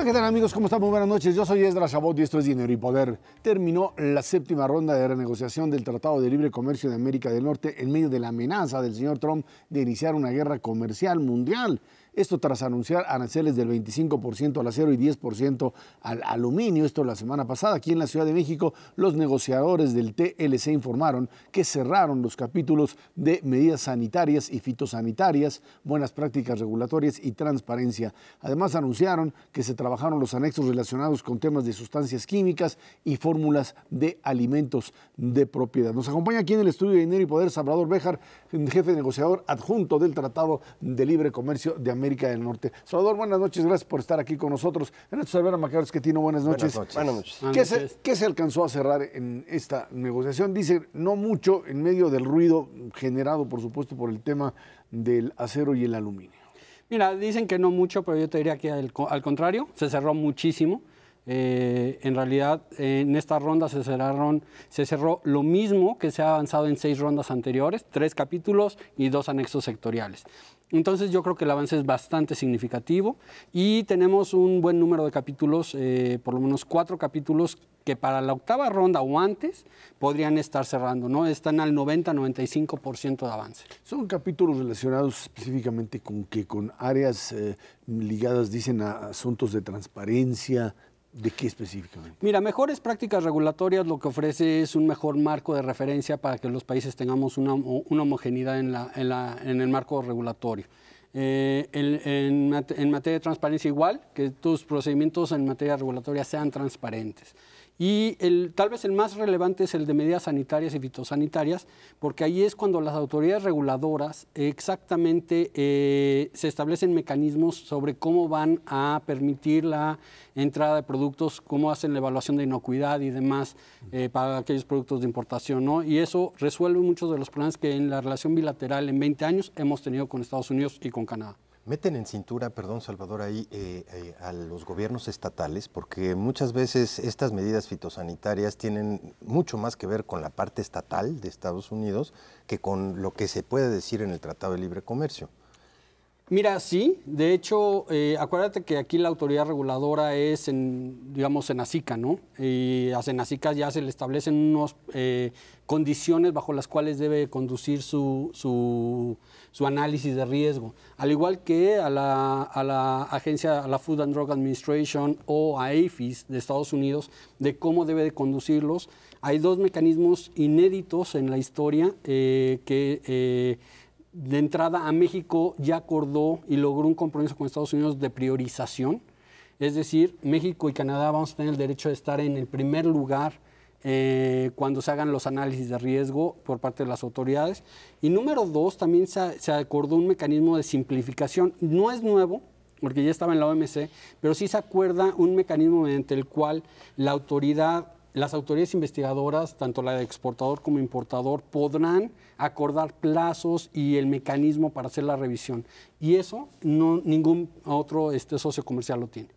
Hola, ¿qué tal amigos? ¿Cómo están? Muy buenas noches. Yo soy Esdras Chabot y esto es Dinero y Poder. Terminó la séptima ronda de renegociación del Tratado de Libre Comercio de América del Norte en medio de la amenaza del señor Trump de iniciar una guerra comercial mundial. Esto tras anunciar aranceles del 25% al acero y 10% al aluminio. Esto la semana pasada. Aquí en la Ciudad de México, los negociadores del TLC informaron que cerraron los capítulos de medidas sanitarias y fitosanitarias, buenas prácticas regulatorias y transparencia. Además, anunciaron que se trabajaron los anexos relacionados con temas de sustancias químicas y fórmulas de alimentos de propiedad. Nos acompaña aquí en el estudio de Dinero y Poder Salvador Béjar, jefe negociador adjunto del Tratado de Libre Comercio de América del Norte. Salvador, buenas noches, gracias por estar aquí con nosotros. Ernesto Cervera Macaros, que tiene buenas noches. Buenas noches. ¿Qué se alcanzó a cerrar en esta negociación? Dice, no mucho en medio del ruido generado, por supuesto, por el tema del acero y el aluminio. Mira, dicen que no mucho, pero yo te diría que al contrario, se cerró muchísimo. En realidad, en esta ronda se cerró lo mismo que se ha avanzado en 6 rondas anteriores, 3 capítulos y 2 anexos sectoriales. Entonces yo creo que el avance es bastante significativo y tenemos un buen número de capítulos, por lo menos 4 capítulos que para la octava ronda o antes podrían estar cerrando, ¿no? Están al 90-95% de avance. ¿Son capítulos relacionados específicamente con qué? ¿Con áreas ligadas, dicen, a asuntos de transparencia? ¿De qué específicamente? Mira, mejores prácticas regulatorias lo que ofrece es un mejor marco de referencia para que los países tengamos una homogeneidad en el marco regulatorio. En materia de transparencia igual, que tus procedimientos en materia regulatoria sean transparentes. Y tal vez el más relevante es el de medidas sanitarias y fitosanitarias, porque ahí es cuando las autoridades reguladoras exactamente se establecen mecanismos sobre cómo van a permitir la entrada de productos, cómo hacen la evaluación de inocuidad y demás para aquellos productos de importación, ¿no? Y eso resuelve muchos de los problemas que en la relación bilateral en 20 años hemos tenido con Estados Unidos y con Canadá. Meten en cintura, perdón Salvador, ahí a los gobiernos estatales, porque muchas veces estas medidas fitosanitarias tienen mucho más que ver con la parte estatal de Estados Unidos que con lo que se puede decir en el Tratado de Libre Comercio. Mira, sí, de hecho, acuérdate que aquí la autoridad reguladora es, digamos, Senacica, ¿no? Y a Senacica ya se le establecen unas condiciones bajo las cuales debe conducir su análisis de riesgo. Al igual que a la agencia, a la Food and Drug Administration o a APHIS de Estados Unidos, de cómo debe de conducirlos. Hay 2 mecanismos inéditos en la historia de entrada a México ya acordó y logró un compromiso con Estados Unidos de priorización. Es decir, México y Canadá vamos a tener el derecho de estar en el primer lugar cuando se hagan los análisis de riesgo por parte de las autoridades. Y número 2, también se acordó un mecanismo de simplificación. No es nuevo, porque ya estaba en la OMC, pero sí se acuerda un mecanismo mediante el cual las autoridades investigadoras, tanto la de exportador como importador, podrán acordar plazos y el mecanismo para hacer la revisión. Y eso ningún otro socio comercial lo tiene.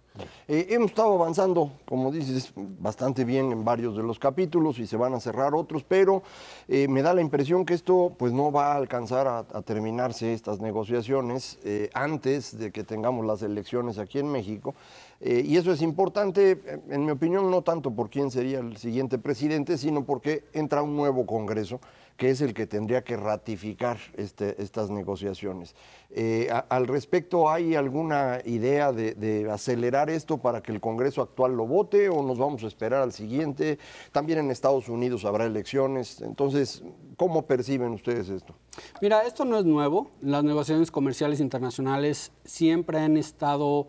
Hemos estado avanzando, como dices, bastante bien en varios de los capítulos y se van a cerrar otros, pero me da la impresión que esto pues no va a alcanzar a terminarse estas negociaciones antes de que tengamos las elecciones aquí en México. Y eso es importante, en mi opinión, no tanto por quién sería el siguiente presidente, sino porque entra un nuevo Congreso, que es el que tendría que ratificar estas negociaciones. Al respecto, ¿hay alguna idea de acelerar esto para que el Congreso actual lo vote o nos vamos a esperar al siguiente? También en Estados Unidos habrá elecciones, entonces, ¿cómo perciben ustedes esto? Mira, esto no es nuevo. Las negociaciones comerciales internacionales siempre han estado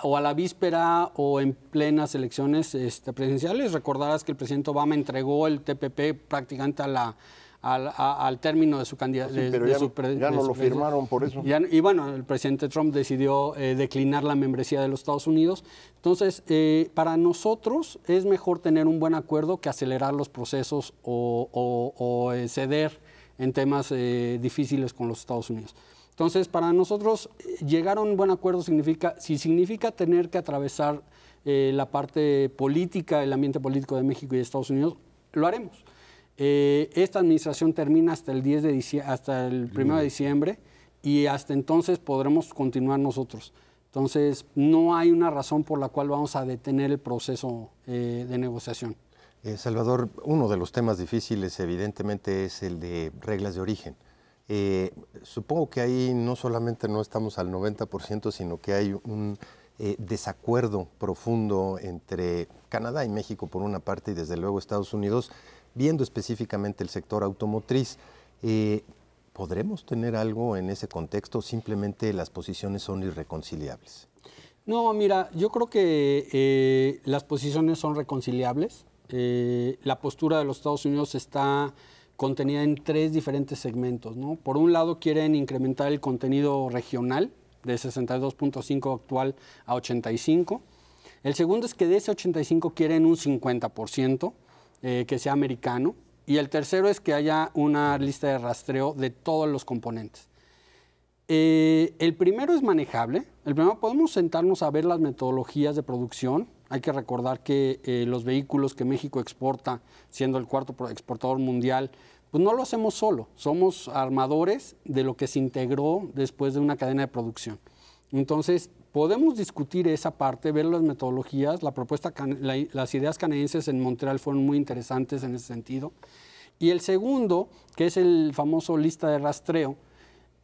o a la víspera o en plenas elecciones presidenciales. Recordarás que el presidente Obama entregó el TPP prácticamente al término de su candidatura. Sí, pero ya no lo firmaron por eso. Y bueno, el presidente Trump decidió declinar la membresía de los Estados Unidos. Entonces, para nosotros es mejor tener un buen acuerdo que acelerar los procesos o ceder en temas difíciles con los Estados Unidos. Entonces, para nosotros llegar a un buen acuerdo significa tener que atravesar la parte política, el ambiente político de México y de Estados Unidos, lo haremos. Esta administración termina hasta el 1 de diciembre y hasta entonces podremos continuar nosotros. Entonces, no hay una razón por la cual vamos a detener el proceso de negociación. Salvador, uno de los temas difíciles evidentemente es el de reglas de origen. Supongo que ahí no solamente no estamos al 90%, sino que hay un desacuerdo profundo entre Canadá y México por una parte y desde luego Estados Unidos, viendo específicamente el sector automotriz. ¿Podremos tener algo en ese contexto o simplemente las posiciones son irreconciliables? No, mira, yo creo que las posiciones son reconciliables. La postura de los Estados Unidos está contenida en 3 diferentes segmentos, ¿no? Por un lado, quieren incrementar el contenido regional de 62.5 actual a 85. El segundo es que de ese 85 quieren un 50% que sea americano. Y el tercero es que haya una lista de rastreo de todos los componentes. El primero es manejable. El primero, podemos sentarnos a ver las metodologías de producción. Hay que recordar que los vehículos que México exporta, siendo el 4º exportador mundial, pues no lo hacemos solo. Somos armadores de lo que se integró después de una cadena de producción. Entonces, podemos discutir esa parte, ver las metodologías. Las ideas canadienses en Montreal fueron muy interesantes en ese sentido. Y el segundo, que es el famoso lista de rastreo,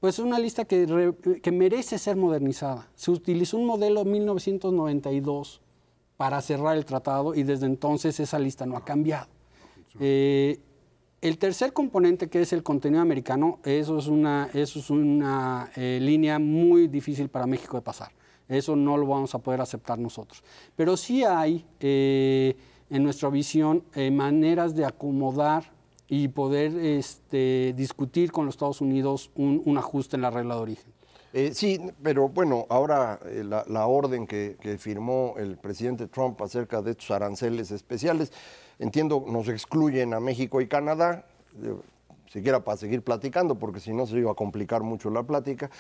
pues es una lista que merece ser modernizada. Se utilizó un modelo 1992 para cerrar el tratado y desde entonces esa lista no ha cambiado. El tercer componente, que es el contenido americano, eso es una línea muy difícil para México de pasar. Eso no lo vamos a poder aceptar nosotros. Pero sí hay, en nuestra visión, maneras de acomodar y poder discutir con los Estados Unidos un ajuste en la regla de origen. Sí, pero bueno, ahora la orden que firmó el presidente Trump acerca de estos aranceles especiales, entiendo, nos excluyen a México y Canadá, siquiera para seguir platicando, porque si no se iba a complicar mucho la plática,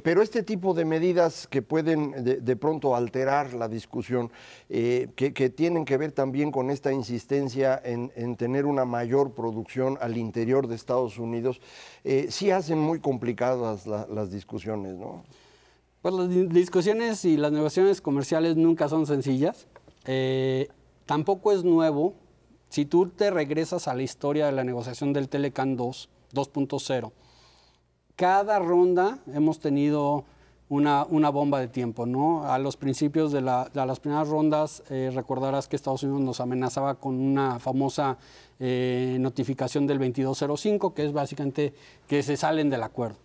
pero este tipo de medidas que pueden de pronto alterar la discusión, que tienen que ver también con esta insistencia en tener una mayor producción al interior de Estados Unidos, sí hacen muy complicadas las discusiones, ¿no? Pues las discusiones y las negociaciones comerciales nunca son sencillas. Tampoco es nuevo. Si tú te regresas a la historia de la negociación del Telecan 2.0, cada ronda hemos tenido una bomba de tiempo, ¿no? A los principios de las primeras rondas, recordarás que Estados Unidos nos amenazaba con una famosa notificación del 2205, que es básicamente que se salen del acuerdo.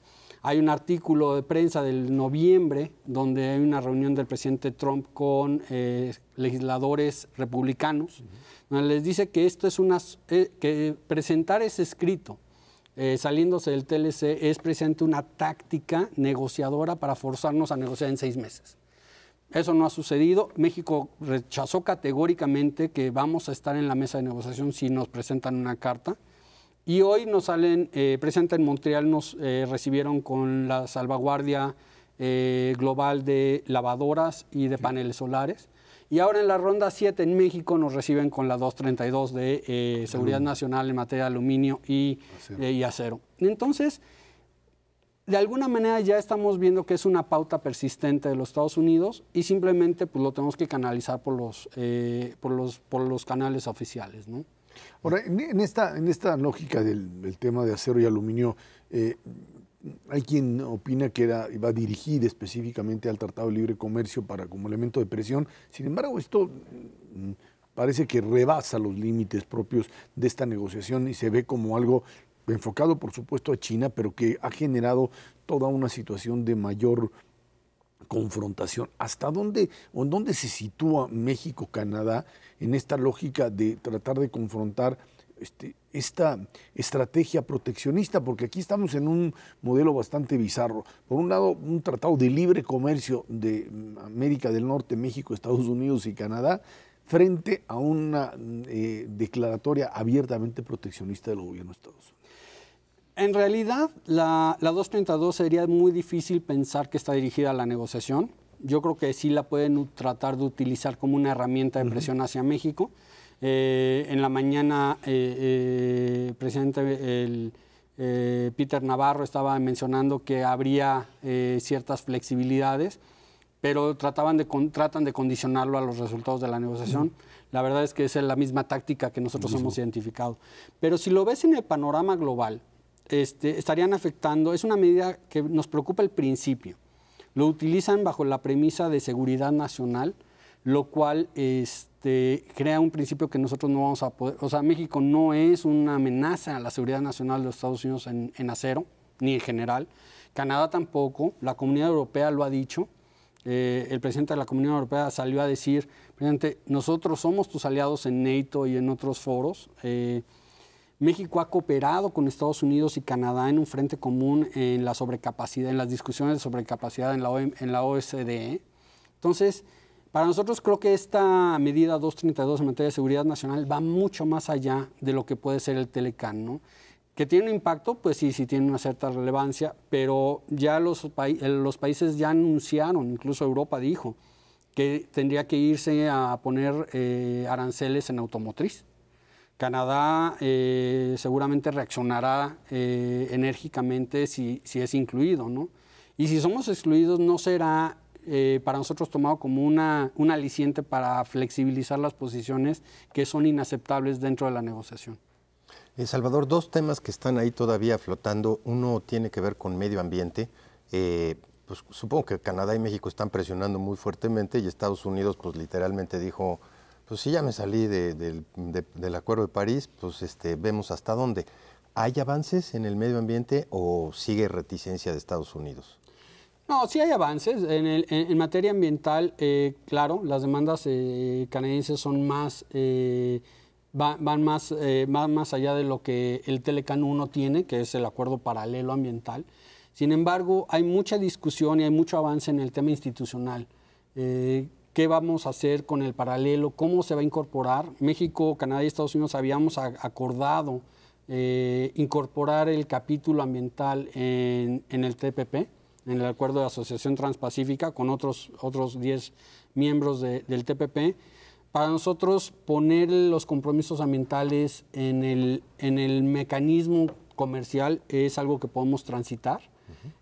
Hay un artículo de prensa del noviembre donde hay una reunión del presidente Trump con legisladores republicanos, donde les dice que esto es que presentar ese escrito saliéndose del TLC es precisamente una táctica negociadora para forzarnos a negociar en 6 meses. Eso no ha sucedido. México rechazó categóricamente que vamos a estar en la mesa de negociación si nos presentan una carta. Y hoy nos salen, precisamente en Montreal nos recibieron con la salvaguardia global de lavadoras y de paneles solares. Y ahora en la ronda 7 en México nos reciben con la 232 de Seguridad Nacional en materia de aluminio y acero. Entonces, de alguna manera ya estamos viendo que es una pauta persistente de los Estados Unidos y simplemente pues, lo tenemos que canalizar por los canales oficiales, ¿no? Ahora, en esta lógica del tema de acero y aluminio, hay quien opina que iba dirigida específicamente al Tratado de Libre Comercio como elemento de presión. Sin embargo, esto parece que rebasa los límites propios de esta negociación y se ve como algo enfocado, por supuesto, a China, pero que ha generado toda una situación de mayor confrontación. ¿Hasta dónde se sitúa México-Canadá en esta lógica de tratar de confrontar esta estrategia proteccionista? Porque aquí estamos en un modelo bastante bizarro. Por un lado, un tratado de libre comercio de América del Norte, México, Estados Unidos y Canadá, frente a una declaratoria abiertamente proteccionista del gobierno de Estados Unidos. En realidad, la 232 sería muy difícil pensar que está dirigida a la negociación. Yo creo que sí la pueden tratar de utilizar como una herramienta de presión hacia México. En la mañana, presidente Peter Navarro estaba mencionando que habría ciertas flexibilidades, pero tratan de condicionarlo a los resultados de la negociación. La verdad es que esa es la misma táctica que nosotros hemos identificado. Pero si lo ves en el panorama global, estarían afectando, es una medida que nos preocupa al principio. Lo utilizan bajo la premisa de seguridad nacional, lo cual crea un principio que nosotros no vamos a poder, o sea, México no es una amenaza a la seguridad nacional de los Estados Unidos en acero, ni en general. Canadá tampoco, la Comunidad Europea lo ha dicho. El presidente de la Comunidad Europea salió a decir, presidente, nosotros somos tus aliados en NATO y en otros foros. México ha cooperado con Estados Unidos y Canadá en un frente común en la sobrecapacidad, en las discusiones de sobrecapacidad en la OSDE. Entonces, para nosotros creo que esta medida 232 en materia de seguridad nacional va mucho más allá de lo que puede ser el Telecán, ¿no? Que tiene un impacto, pues sí tiene una cierta relevancia, pero ya los países ya anunciaron, incluso Europa dijo, que tendría que irse a poner aranceles en automotriz. Canadá seguramente reaccionará enérgicamente si es incluido, ¿no? Y si somos excluidos, no será para nosotros tomado como un aliciente para flexibilizar las posiciones que son inaceptables dentro de la negociación. Salvador, dos temas que están ahí todavía flotando. Uno tiene que ver con medio ambiente. Pues supongo que Canadá y México están presionando muy fuertemente y Estados Unidos pues literalmente dijo, pues si ya me salí del Acuerdo de París, pues vemos hasta dónde. ¿Hay avances en el medio ambiente o sigue reticencia de Estados Unidos? No, sí hay avances. En materia ambiental, claro, las demandas canadienses son más... van más allá de lo que el Telecán 1 tiene, que es el acuerdo paralelo ambiental. Sin embargo, hay mucha discusión y hay mucho avance en el tema institucional. ¿Qué vamos a hacer con el paralelo? ¿Cómo se va a incorporar? México, Canadá y Estados Unidos habíamos acordado incorporar el capítulo ambiental en el TPP, en el Acuerdo de Asociación Transpacífica, con otros 10 miembros del TPP. Para nosotros, poner los compromisos ambientales en el mecanismo comercial es algo que podemos transitar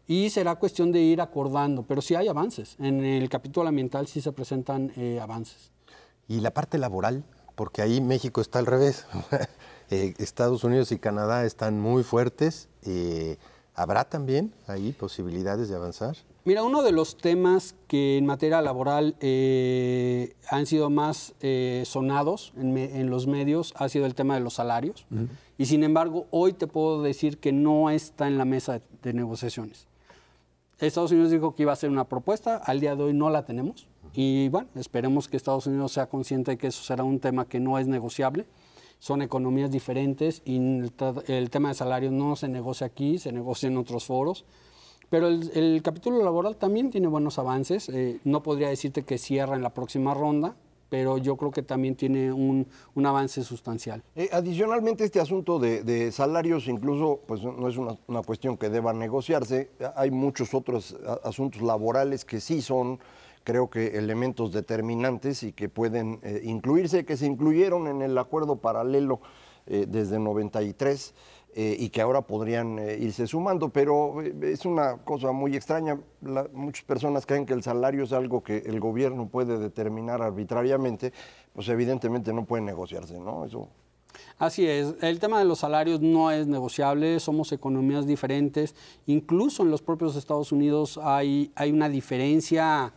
y será cuestión de ir acordando, pero sí hay avances. En el capítulo ambiental sí se presentan avances. ¿Y la parte laboral? Porque ahí México está al revés. Estados Unidos y Canadá están muy fuertes. ¿Habrá también ahí posibilidades de avanzar? Mira, uno de los temas que en materia laboral han sido más sonados en los medios ha sido el tema de los salarios. Y sin embargo, hoy te puedo decir que no está en la mesa de negociaciones. Estados Unidos dijo que iba a hacer una propuesta, al día de hoy no la tenemos. Y bueno, esperemos que Estados Unidos sea consciente de que eso será un tema que no es negociable. Son economías diferentes y el tema de salarios no se negocia aquí, se negocia en otros foros. Pero el capítulo laboral también tiene buenos avances. No podría decirte que cierra en la próxima ronda, pero yo creo que también tiene un avance sustancial. Adicionalmente, este asunto de salarios incluso pues no es una cuestión que deba negociarse. Hay muchos otros asuntos laborales que sí son, creo que, elementos determinantes y que pueden incluirse, que se incluyeron en el acuerdo paralelo desde 93. Y que ahora podrían irse sumando, pero es una cosa muy extraña. Muchas personas creen que el salario es algo que el gobierno puede determinar arbitrariamente, pues evidentemente no puede negociarse, ¿no? Eso. Así es, el tema de los salarios no es negociable, somos economías diferentes, incluso en los propios Estados Unidos hay una diferencia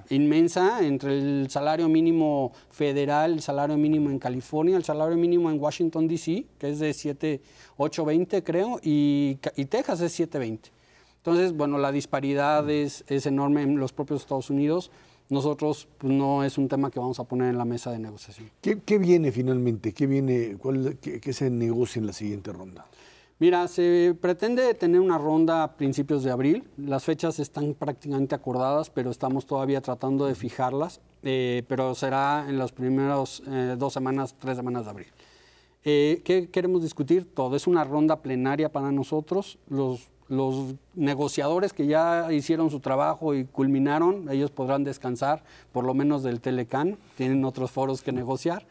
inmensa entre el salario mínimo federal, el salario mínimo en California, el salario mínimo en Washington, D.C., que es de 8.20 creo, y Texas es 7.20. Entonces, bueno, la disparidad es enorme en los propios Estados Unidos. Nosotros pues, no es un tema que vamos a poner en la mesa de negociación. ¿Qué viene finalmente? ¿Qué se negocia en la siguiente ronda? Mira, se pretende tener una ronda a principios de abril. Las fechas están prácticamente acordadas, pero estamos todavía tratando de fijarlas. Pero será en las primeras 3 semanas de abril. ¿Qué queremos discutir? Todo. Es una ronda plenaria para nosotros. Los negociadores que ya hicieron su trabajo y culminaron, ellos podrán descansar, por lo menos del Telecán, tienen otros foros que negociar.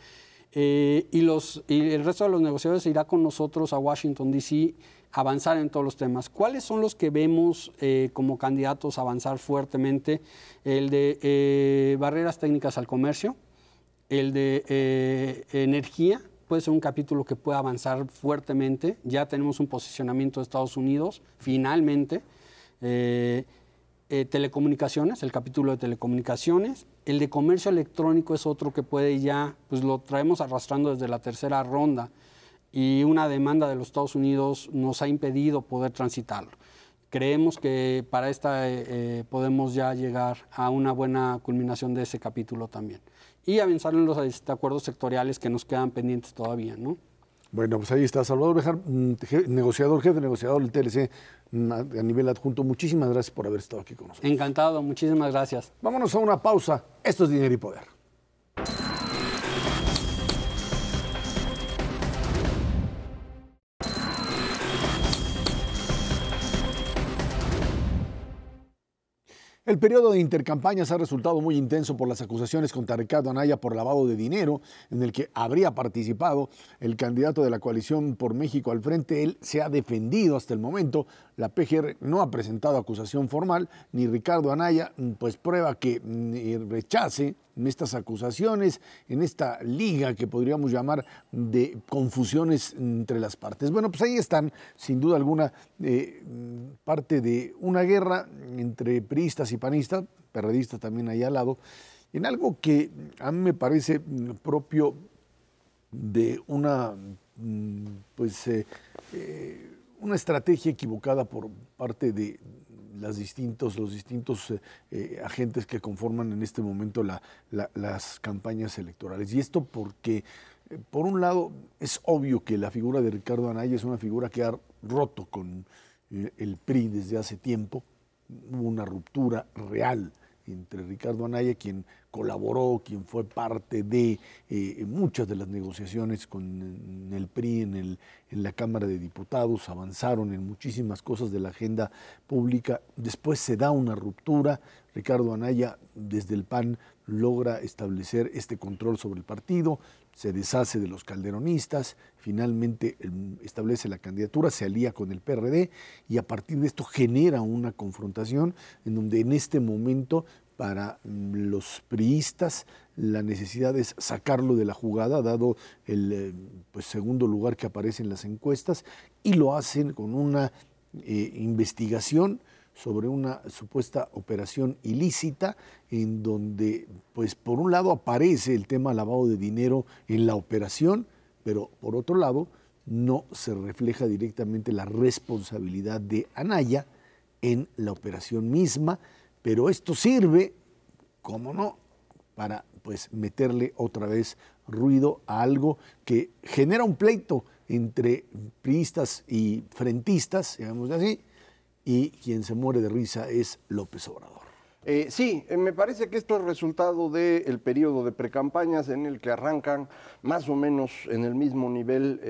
Y el resto de los negociadores irá con nosotros a Washington, D.C., avanzar en todos los temas. ¿Cuáles son los que vemos como candidatos a avanzar fuertemente? El de barreras técnicas al comercio, el de energía, puede ser un capítulo que pueda avanzar fuertemente. Ya tenemos un posicionamiento de Estados Unidos, finalmente. Telecomunicaciones, el capítulo de telecomunicaciones. El de comercio electrónico es otro que puede ya, pues lo traemos arrastrando desde la tercera ronda y una demanda de los Estados Unidos nos ha impedido poder transitarlo. Creemos que para esta podemos ya llegar a una buena culminación de ese capítulo también. Y avanzar en los acuerdos sectoriales que nos quedan pendientes todavía, ¿no? Bueno, pues ahí está Salvador Béjar, jefe negociador del TLC a nivel adjunto. Muchísimas gracias por haber estado aquí con nosotros. Encantado, muchísimas gracias. Vámonos a una pausa. Esto es Dinero y Poder. El periodo de intercampañas ha resultado muy intenso por las acusaciones contra Ricardo Anaya por lavado de dinero, en el que habría participado el candidato de la coalición por México al frente. Él se ha defendido hasta el momento. La PGR no ha presentado acusación formal, ni Ricardo Anaya pues prueba que rechace estas acusaciones en esta liga que podríamos llamar de confusiones entre las partes. Bueno, pues ahí están, sin duda alguna, parte de una guerra entre priistas y panistas, perredistas también ahí al lado, en algo que a mí me parece propio de una, una estrategia equivocada por parte de los distintos agentes que conforman en este momento las campañas electorales. Y esto porque, por un lado, es obvio que la figura de Ricardo Anaya es una figura que ha roto con el PRI desde hace tiempo. Hubo una ruptura real entre Ricardo Anaya, quien colaboró, quien fue parte de muchas de las negociaciones con el PRI en la Cámara de Diputados, avanzaron en muchísimas cosas de la agenda pública. Después se da una ruptura. Ricardo Anaya, desde el PAN, logra establecer este control sobre el partido, se deshace de los calderonistas, finalmente establece la candidatura, se alía con el PRD y a partir de esto genera una confrontación en donde en este momento para los priistas la necesidad es sacarlo de la jugada, dado el segundo lugar que aparece en las encuestas, y lo hacen con una investigación sobre una supuesta operación ilícita en donde, pues por un lado aparece el tema lavado de dinero en la operación, pero por otro lado no se refleja directamente la responsabilidad de Anaya en la operación misma, pero esto sirve, como no, para pues meterle otra vez ruido a algo que genera un pleito entre priistas y frentistas, digamos así, y quien se muere de risa es López Obrador. Sí, me parece que esto es resultado del periodo de precampañas en el que arrancan más o menos en el mismo nivel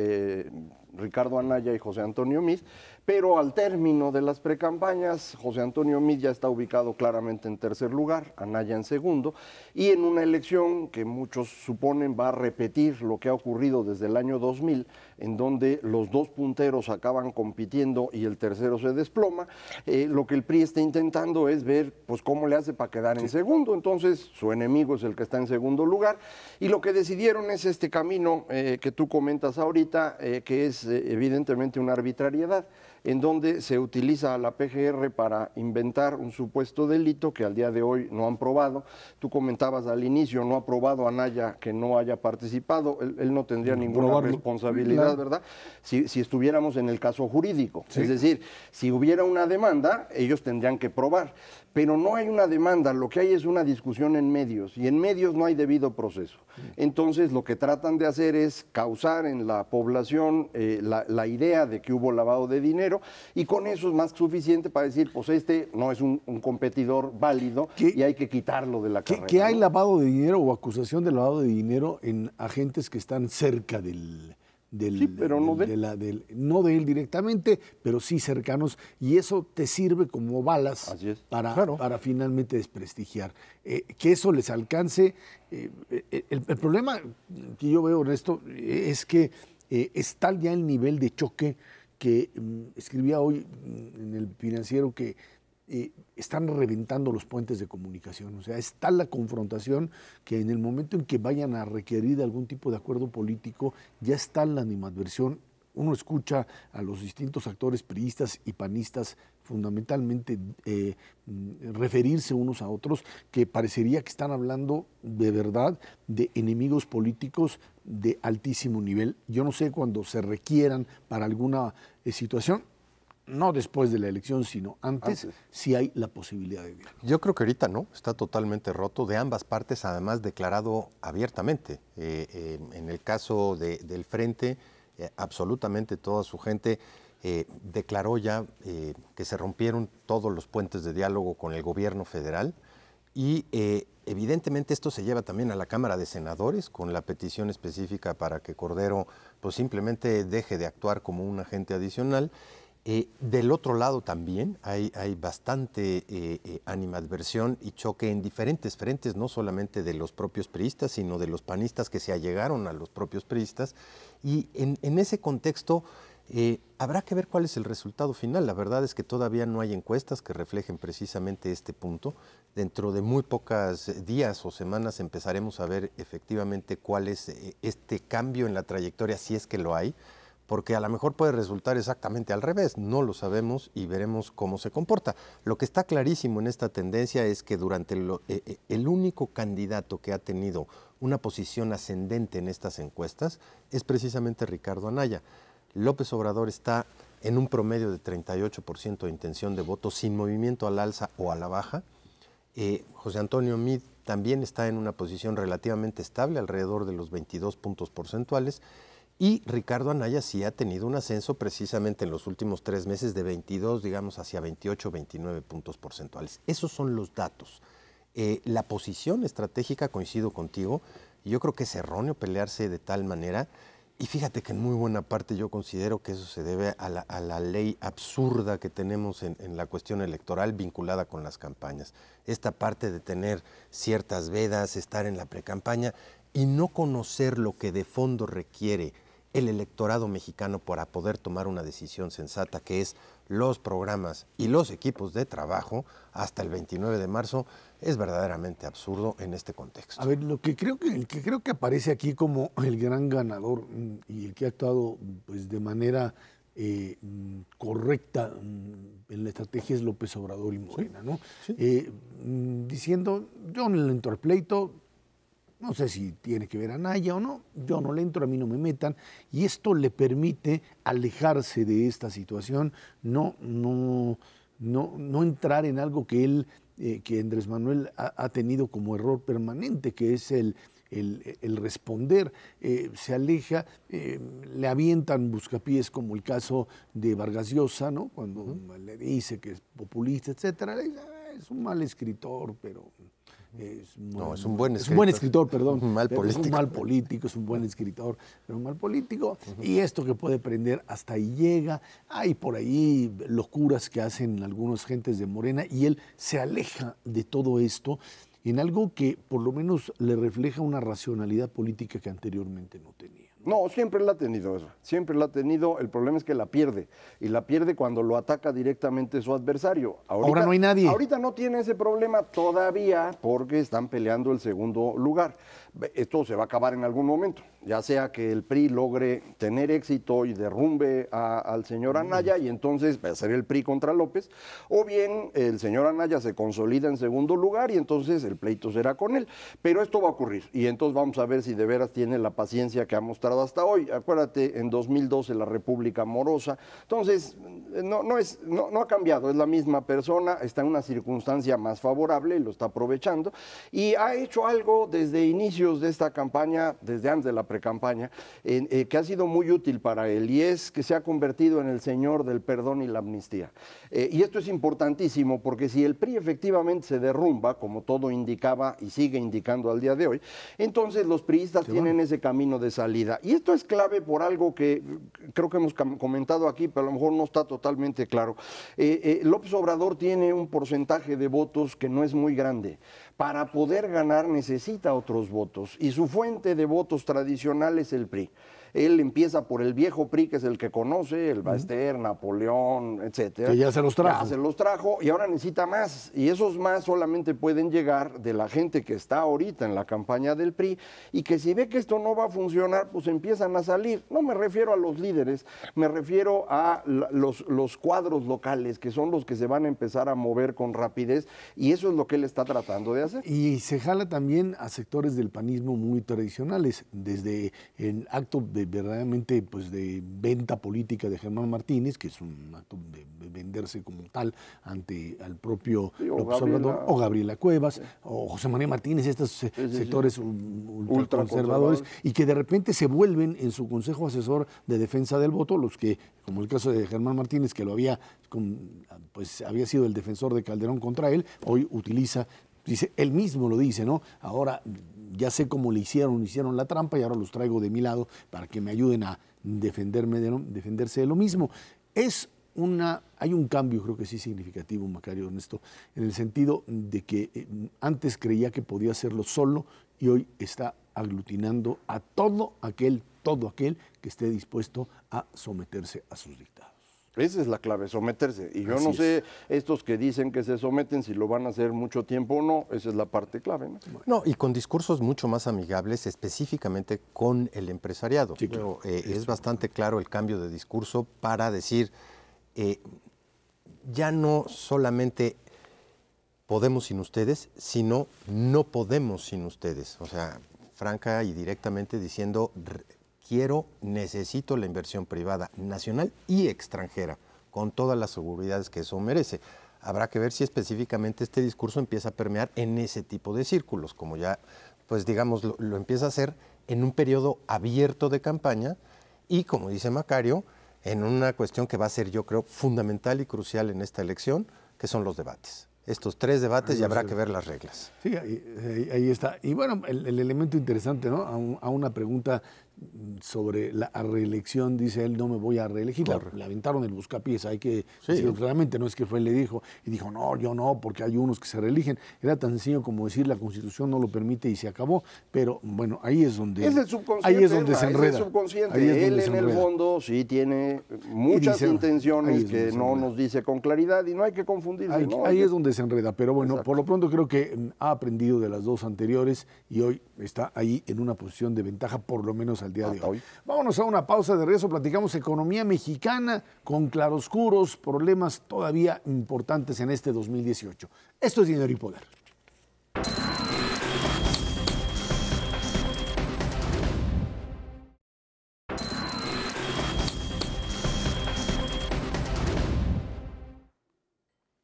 Ricardo Anaya y José Antonio Meade, pero al término de las precampañas, José Antonio Meade ya está ubicado claramente en tercer lugar, Anaya en segundo, y en una elección que muchos suponen va a repetir lo que ha ocurrido desde el año 2000, en donde los dos punteros acaban compitiendo y el tercero se desploma, lo que el PRI está intentando es ver pues cómo le hace para quedar en segundo. Entonces su enemigo es el que está en segundo lugar, y lo que decidieron es este camino que tú comentas ahorita, que es evidentemente una arbitrariedad, en donde se utiliza a la PGR para inventar un supuesto delito que al día de hoy no han probado. Tú comentabas al inicio, no ha probado Anaya que no haya participado, él no tendría ninguna responsabilidad, ¿verdad? Si estuviéramos en el caso jurídico, sí. Es decir, si hubiera una demanda, ellos tendrían que probar, pero no hay una demanda, lo que hay es una discusión en medios, y en medios no hay debido proceso. Entonces lo que tratan de hacer es causar en la población la idea de que hubo lavado de dinero, y con eso es más que suficiente para decir, pues este no es un competidor válido y hay que quitarlo de la carrera. ¿Que hay lavado de dinero o acusación de lavado de dinero en agentes que están cerca del del, Sí, pero no de no de él directamente, pero sí cercanos, y eso te sirve como balas Así es. para finalmente desprestigiar. Que eso les alcance. El problema que yo veo en esto es que es tal ya el nivel de choque que escribía hoy en el Financiero que están reventando los puentes de comunicación. O sea, es tal la confrontación que en el momento en que vayan a requerir algún tipo de acuerdo político, ya está la animadversión. Uno escucha a los distintos actores priistas y panistas fundamentalmente referirse unos a otros, que parecería que están hablando de verdad de enemigos políticos de altísimo nivel. Yo no sé cuándo se requieran para alguna situación, no después de la elección, sino antes, si hay la posibilidad de diálogo. Yo creo que ahorita no, está totalmente roto, de ambas partes, además declarado abiertamente. En el caso del Frente, absolutamente toda su gente declaró ya que se rompieron todos los puentes de diálogo con el gobierno federal y evidentemente esto se lleva también a la Cámara de Senadores con la petición específica para que Cordero pues simplemente deje de actuar como un agente adicional. Del otro lado también hay bastante animadversión y choque en diferentes frentes, no solamente de los propios priistas, sino de los panistas que se allegaron a los propios priistas. Y en ese contexto habrá que ver cuál es el resultado final. La verdad es que todavía no hay encuestas que reflejen precisamente este punto. Dentro de muy pocos días o semanas empezaremos a ver efectivamente cuál es este cambio en la trayectoria, si es que lo hay, porque a lo mejor puede resultar exactamente al revés, no lo sabemos y veremos cómo se comporta. Lo que está clarísimo en esta tendencia es que durante el único candidato que ha tenido una posición ascendente en estas encuestas es precisamente Ricardo Anaya. López Obrador está en un promedio de 38% de intención de voto sin movimiento al alza o a la baja. José Antonio Meade también está en una posición relativamente estable, alrededor de los 22 puntos porcentuales. Y Ricardo Anaya sí ha tenido un ascenso precisamente en los últimos 3 meses de 22, digamos, hacia 28, 29 puntos porcentuales. Esos son los datos. La posición estratégica, coincido contigo, y yo creo que es erróneo pelearse de tal manera. Y fíjate que en muy buena parte yo considero que eso se debe a la ley absurda que tenemos en la cuestión electoral vinculada con las campañas. Esta parte de tener ciertas vedas, estar en la precampaña y no conocer lo que de fondo requiere el electorado mexicano para poder tomar una decisión sensata, que es los programas y los equipos de trabajo hasta el 29 de marzo, es verdaderamente absurdo en este contexto. A ver, el que creo que aparece aquí como el gran ganador y el que ha actuado pues, de manera correcta en la estrategia es López Obrador y Morena, ¿no? Sí. Diciendo, yo no le entro al pleito, no sé si tiene que ver a Anaya o no, yo no le entro, a mí no me metan, y esto le permite alejarse de esta situación, no entrar en algo que él, que Andrés Manuel ha tenido como error permanente, que es el responder. Se aleja, le avientan buscapiés como el caso de Vargas Llosa, ¿no? Cuando le dice que es populista, etcétera, le dice, es un mal escritor, pero... es un buen escritor, perdón. Un mal político. Es un mal político, es un buen escritor, pero un mal político. Y esto que puede prender hasta ahí llega. Hay por ahí locuras que hacen algunas gentes de Morena y él se aleja de todo esto en algo que por lo menos le refleja una racionalidad política que anteriormente no tenía. No, siempre la ha tenido, Ezra. Siempre la ha tenido. El problema es que la pierde. Y la pierde cuando lo ataca directamente su adversario. Ahora no hay nadie. Ahorita no tiene ese problema todavía porque están peleando el segundo lugar. Esto se va a acabar en algún momento. Ya sea que el PRI logre tener éxito y derrumbe al señor Anaya y entonces va a ser el PRI contra López, o bien el señor Anaya se consolida en segundo lugar y entonces el pleito será con él. Pero esto va a ocurrir y entonces vamos a ver si de veras tiene la paciencia que ha mostrado hasta hoy. Acuérdate, en 2012 la República Morosa. Entonces, no ha cambiado, es la misma persona, está en una circunstancia más favorable y lo está aprovechando y ha hecho algo desde inicios de esta campaña, desde antes de la precampaña, que ha sido muy útil para él y es que se ha convertido en el señor del perdón y la amnistía. Y esto es importantísimo porque si el PRI efectivamente se derrumba, como todo indica, indicaba y sigue indicando al día de hoy, entonces los priistas tienen ese camino de salida. Y esto es clave por algo que creo que hemos comentado aquí, pero a lo mejor no está totalmente claro. López Obrador tiene un porcentaje de votos que no es muy grande. Para poder ganar necesita otros votos y su fuente de votos tradicional es el PRI. Él empieza por el viejo PRI, que es el que conoce, el Baester, Napoleón, etcétera. Que ya se los trajo. Ya se los trajo y ahora necesita más. Y esos más solamente pueden llegar de la gente que está ahorita en la campaña del PRI y que si ve que esto no va a funcionar, pues empiezan a salir. No me refiero a los líderes, me refiero a los cuadros locales, que son los que se van a empezar a mover con rapidez y eso es lo que él está tratando de hacer. Y se jala también a sectores del panismo muy tradicionales, desde el acto verdaderamente pues de venta política de Germán Martínez, que es un acto de venderse como tal ante al propio López Obrador, o Gabriela Cuevas, o José María Martínez, estos sectores ultraconservadores, y que de repente se vuelven en su consejo asesor de defensa del voto, los que, como el caso de Germán Martínez, que lo había sido el defensor de Calderón contra él, hoy utiliza. Dice, él mismo lo dice, ¿no? Ahora ya sé cómo le hicieron la trampa y ahora los traigo de mi lado para que me ayuden a defenderse de lo mismo. Hay un cambio, creo que sí significativo, Macario, en esto, en el sentido de que antes creía que podía hacerlo solo y hoy está aglutinando a todo aquel que esté dispuesto a someterse a sus dictados. Esa es la clave, someterse. Y yo no sé, estos que dicen que se someten, si lo van a hacer mucho tiempo o no, esa es la parte clave, ¿no? No, y con discursos mucho más amigables, específicamente con el empresariado. Sí, claro. Es bastante claro el cambio de discurso para decir, ya no solamente podemos sin ustedes, sino no podemos sin ustedes. O sea, franca y directamente diciendo, necesito la inversión privada nacional y extranjera, con todas las seguridades que eso merece. Habrá que ver si específicamente este discurso empieza a permear en ese tipo de círculos, como ya, pues digamos, lo empieza a hacer en un periodo abierto de campaña y, como dice Macario, en una cuestión que va a ser, yo creo, fundamental y crucial en esta elección, que son los debates. Estos 3 debates y habrá que ver las reglas. Sí, ahí está. Y bueno, el elemento interesante, ¿no? A una pregunta sobre la reelección, dice él, no me voy a reelegir. Le aventaron el buscapiés, hay que decirlo claramente, no es que fue él le dijo, y dijo, no, yo no, porque hay unos que se reeligen. Era tan sencillo como decir, la Constitución no lo permite y se acabó. Pero bueno, ahí es donde, es el subconsciente, ahí es donde se enreda. Es el subconsciente. Él en el fondo sí tiene muchas intenciones que no nos dice con claridad y no hay que confundirse. Ahí es donde se enreda, pero bueno, exacto. Por lo pronto creo que ha aprendido de las 2 anteriores y hoy está ahí en una posición de ventaja, por lo menos al día de hoy. Vámonos a una pausa, de regreso platicamos economía mexicana con claroscuros, problemas todavía importantes en este 2018. Esto es Dinero y Poder.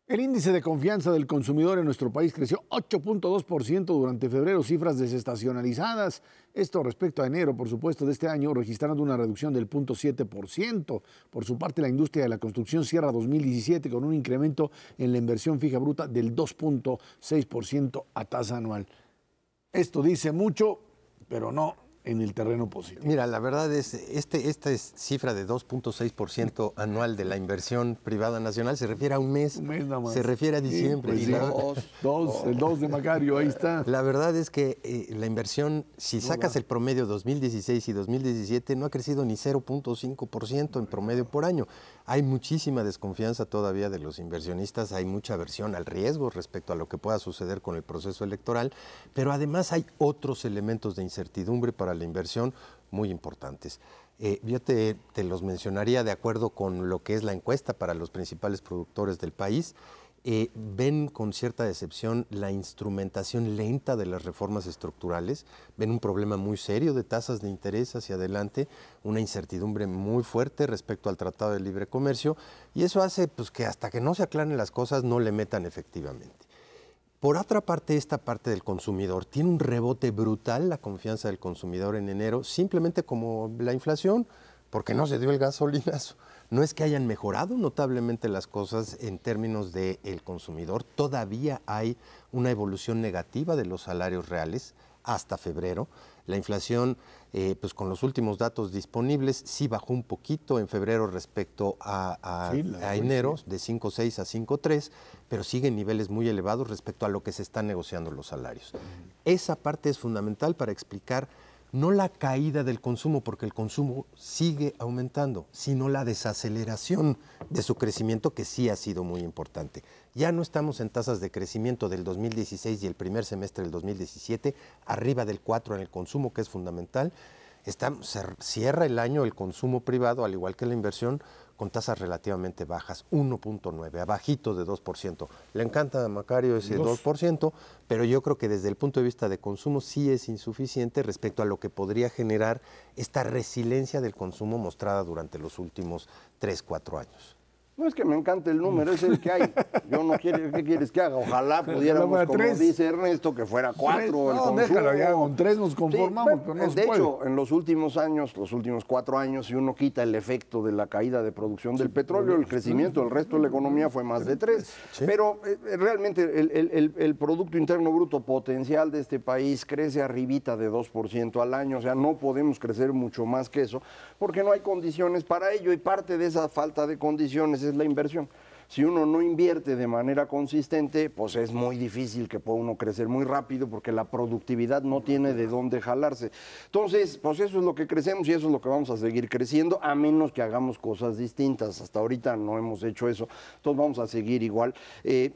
El índice de confianza del consumidor en nuestro país creció 8.2% durante febrero, cifras desestacionalizadas. Esto respecto a enero, por supuesto, de este año, registrando una reducción del 0.7%. Por su parte, la industria de la construcción cierra 2017 con un incremento en la inversión fija bruta del 2.6% a tasa anual. Esto dice mucho, pero no en el terreno positivo. Mira, la verdad es, esta cifra de 2.6% anual de la inversión privada nacional se refiere a un mes nada más. Se refiere a diciembre. Sí, pues el 2 de Macario, ahí está. La verdad es que la inversión, si sacas el promedio 2016 y 2017, no ha crecido ni 0.5% en promedio por año. Hay muchísima desconfianza todavía de los inversionistas, hay mucha aversión al riesgo respecto a lo que pueda suceder con el proceso electoral, pero además hay otros elementos de incertidumbre para la inversión muy importantes. Yo te los mencionaría de acuerdo con lo que es la encuesta para los principales productores del país. Ven con cierta decepción la instrumentación lenta de las reformas estructurales, ven un problema muy serio de tasas de interés hacia adelante, una incertidumbre muy fuerte respecto al Tratado de Libre Comercio, y eso hace pues, que hasta que no se aclaren las cosas no le metan efectivamente. Por otra parte, esta parte del consumidor tiene un rebote brutal, la confianza del consumidor en enero, simplemente como la inflación, porque no se dio el gasolinazo. No es que hayan mejorado notablemente las cosas en términos del consumidor, todavía hay una evolución negativa de los salarios reales hasta febrero. La inflación, pues con los últimos datos disponibles, sí bajó un poquito en febrero respecto a enero, de 5.6 a 5.3, pero sigue en niveles muy elevados respecto a lo que se están negociando los salarios. Esa parte es fundamental para explicar no la caída del consumo, porque el consumo sigue aumentando, sino la desaceleración de su crecimiento, que sí ha sido muy importante. Ya no estamos en tasas de crecimiento del 2016 y el primer semestre del 2017, arriba del 4 en el consumo, que es fundamental. Cierra el año el consumo privado, al igual que la inversión, con tasas relativamente bajas, 1.9, abajito de 2%. Le encanta a Macario ese 2%, pero yo creo que desde el punto de vista de consumo sí es insuficiente respecto a lo que podría generar esta resiliencia del consumo mostrada durante los últimos 3, 4 años. No es que me encante el número, es el que hay. Yo no quiero, ¿qué quieres que haga? Ojalá pudiéramos, como dice Ernesto, que fuera 4 el consumo. Déjalo, ya con 3 nos conformamos, sí, pero no se puede. De hecho, en los últimos años, los últimos 4 años, si uno quita el efecto de la caída de producción del petróleo, el crecimiento del resto de la economía fue más de 3. Sí. Pero realmente el Producto Interno Bruto potencial de este país crece arribita de 2% al año, o sea, no podemos crecer mucho más que eso, porque no hay condiciones para ello, y parte de esa falta de condiciones es la inversión. Si uno no invierte de manera consistente, pues es muy difícil que pueda uno crecer muy rápido, porque la productividad no tiene de dónde jalarse. Entonces, pues eso es lo que crecemos y eso es lo que vamos a seguir creciendo, a menos que hagamos cosas distintas. Hasta ahorita no hemos hecho eso, entonces vamos a seguir igual.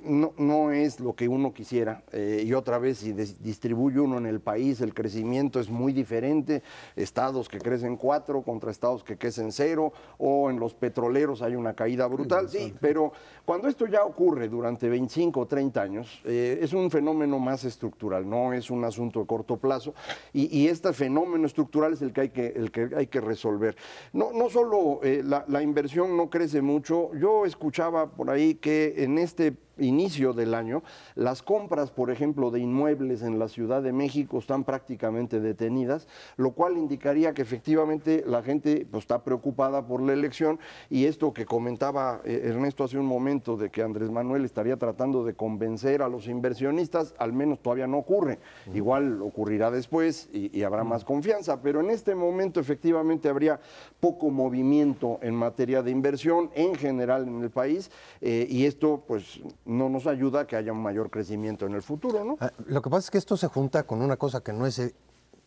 No es lo que uno quisiera, y otra vez, si distribuye uno en el país, el crecimiento es muy diferente. Estados que crecen 4 contra estados que crecen 0, o en los petroleros hay una caída brutal, sí, pero cuando esto ya ocurre durante 25 o 30 años, es un fenómeno más estructural, no es un asunto de corto plazo, y este fenómeno estructural es el que hay que resolver. No solo la inversión no crece mucho. Yo escuchaba por ahí que en este inicio del año, las compras, por ejemplo, de inmuebles en la Ciudad de México están prácticamente detenidas, lo cual indicaría que efectivamente la gente pues, está preocupada por la elección, y esto que comentaba Ernesto hace un momento, de que Andrés Manuel estaría tratando de convencer a los inversionistas, al menos todavía no ocurre. Igual ocurrirá después y habrá más confianza, pero en este momento efectivamente habría poco movimiento en materia de inversión en general en el país, y esto pues no nos ayuda a que haya un mayor crecimiento en el futuro, ¿no? Lo que pasa es que esto se junta con una cosa que no es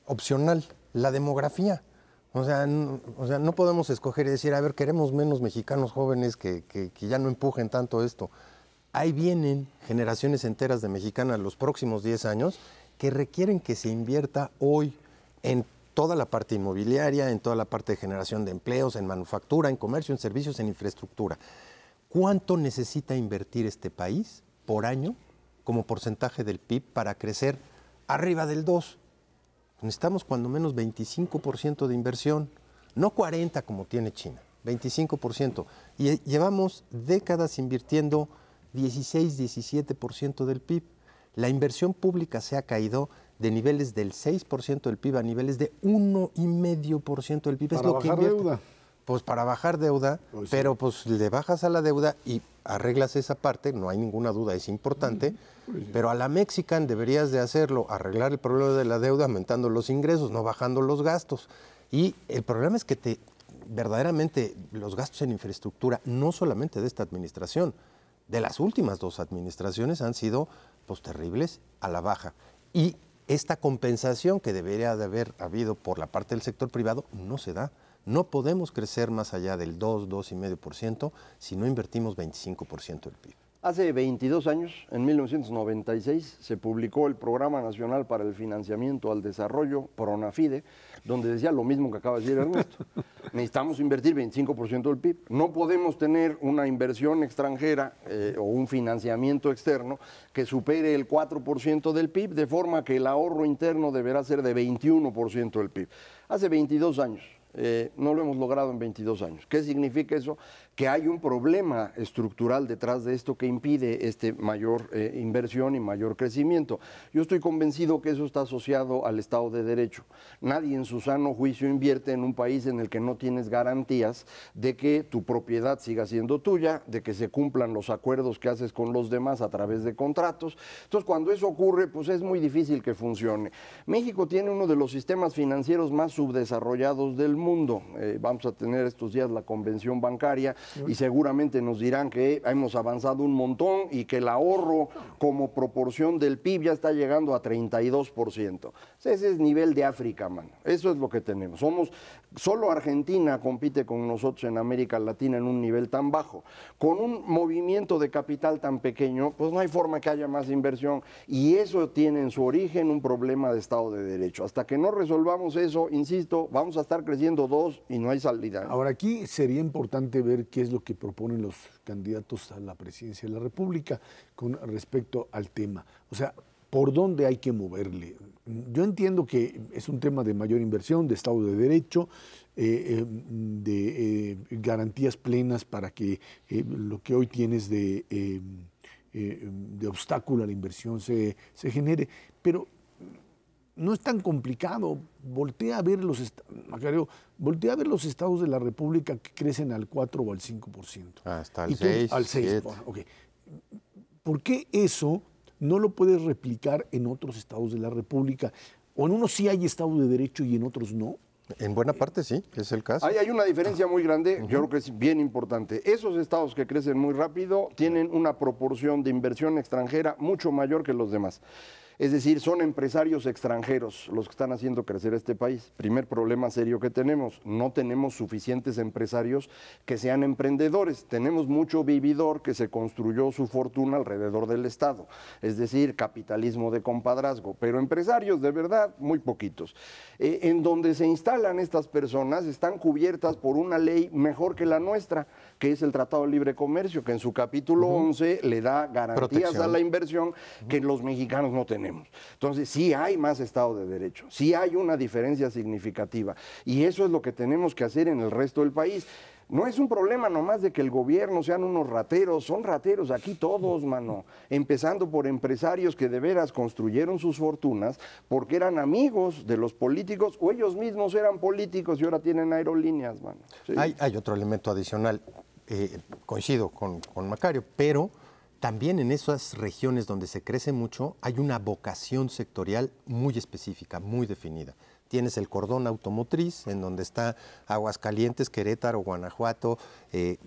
opcional, la demografía. O sea, no podemos escoger y decir, a ver, queremos menos mexicanos jóvenes que ya no empujen tanto esto. Ahí vienen generaciones enteras de mexicanas los próximos 10 años que requieren que se invierta hoy en toda la parte inmobiliaria, en toda la parte de generación de empleos, en manufactura, en comercio, en servicios, en infraestructura. ¿Cuánto necesita invertir este país por año como porcentaje del PIB para crecer arriba del 2%? Necesitamos cuando menos 25% de inversión, no 40% como tiene China, 25%. Y llevamos décadas invirtiendo 16, 17% del PIB. La inversión pública se ha caído de niveles del 6% del PIB a niveles de 1,5% del PIB. Para bajar deuda. Pues para bajar deuda, pues sí. Pero pues le bajas a la deuda y arreglas esa parte, no hay ninguna duda, es importante, pues sí. Pero a la Mexican deberías de hacerlo, arreglar el problema de la deuda aumentando los ingresos, no bajando los gastos. Y el problema es que verdaderamente los gastos en infraestructura, no solamente de esta administración, de las últimas 2 administraciones han sido pues terribles a la baja. Y esta compensación que debería de haber habido por la parte del sector privado no se da. No podemos crecer más allá del 2, 2,5% si no invertimos 25% del PIB. Hace 22 años, en 1996, se publicó el Programa Nacional para el Financiamiento al Desarrollo, PRONAFIDE, donde decía lo mismo que acaba de decir Ernesto. Necesitamos invertir 25% del PIB. No podemos tener una inversión extranjera o un financiamiento externo que supere el 4% del PIB, de forma que el ahorro interno deberá ser de 21% del PIB. Hace 22 años. No lo hemos logrado en 22 años. ¿Qué significa eso? que hay un problema estructural detrás de esto que impide mayor inversión y mayor crecimiento. Yo estoy convencido que eso está asociado al Estado de Derecho. Nadie en su sano juicio invierte en un país en el que no tienes garantías de que tu propiedad siga siendo tuya, de que se cumplan los acuerdos que haces con los demás a través de contratos. Entonces, cuando eso ocurre, pues es muy difícil que funcione. México tiene uno de los sistemas financieros más subdesarrollados del mundo. Vamos a tener estos días la convención bancaria y seguramente nos dirán que hemos avanzado un montón y que el ahorro como proporción del PIB ya está llegando a 32%. Ese es nivel de África, mano. Eso es lo que tenemos. Solo Argentina compite con nosotros en América Latina en un nivel tan bajo. Con un movimiento de capital tan pequeño, pues no hay forma que haya más inversión. Y eso tiene en su origen un problema de Estado de Derecho. Hasta que no resolvamos eso, insisto, vamos a estar creciendo 2 y no hay salida. Ahora, aquí sería importante ver qué es lo que proponen los candidatos a la presidencia de la República con respecto al tema. O sea, ¿por dónde hay que moverle? Yo entiendo que es un tema de mayor inversión, de Estado de Derecho, de garantías plenas para que lo que hoy tienes de obstáculo a la inversión se genere, pero no es tan complicado. Voltea a ver los estados de la República que crecen al 4 o al 5%. Hasta el 6. Al 6. Okay. ¿Por qué eso no lo puedes replicar en otros estados de la República? ¿O en unos sí hay Estado de Derecho y en otros no? En buena parte sí, es el caso. Hay una diferencia muy grande, yo creo que es bien importante. Esos estados que crecen muy rápido tienen una proporción de inversión extranjera mucho mayor que los demás. Es decir, son empresarios extranjeros los que están haciendo crecer este país. Primer problema serio que tenemos, no tenemos suficientes empresarios que sean emprendedores. Tenemos mucho vividor que se construyó su fortuna alrededor del Estado. Es decir, capitalismo de compadrazgo, pero empresarios de verdad muy poquitos. En donde se instalan estas personas están cubiertas por una ley mejor que la nuestra, que es el Tratado de Libre Comercio, que en su capítulo 11 le da garantías a la inversión que los mexicanos no tenemos. Entonces, sí hay más Estado de Derecho, sí hay una diferencia significativa y eso es lo que tenemos que hacer en el resto del país. No es un problema nomás de que el gobierno sean unos rateros, son rateros aquí todos, mano. Empezando por empresarios que de veras construyeron sus fortunas porque eran amigos de los políticos o ellos mismos eran políticos y ahora tienen aerolíneas, mano. Sí. Hay otro elemento adicional, coincido con Macario, pero también en esas regiones donde se crece mucho hay una vocación sectorial muy específica, muy definida. Tienes el cordón automotriz, en donde está Aguascalientes, Querétaro, Guanajuato,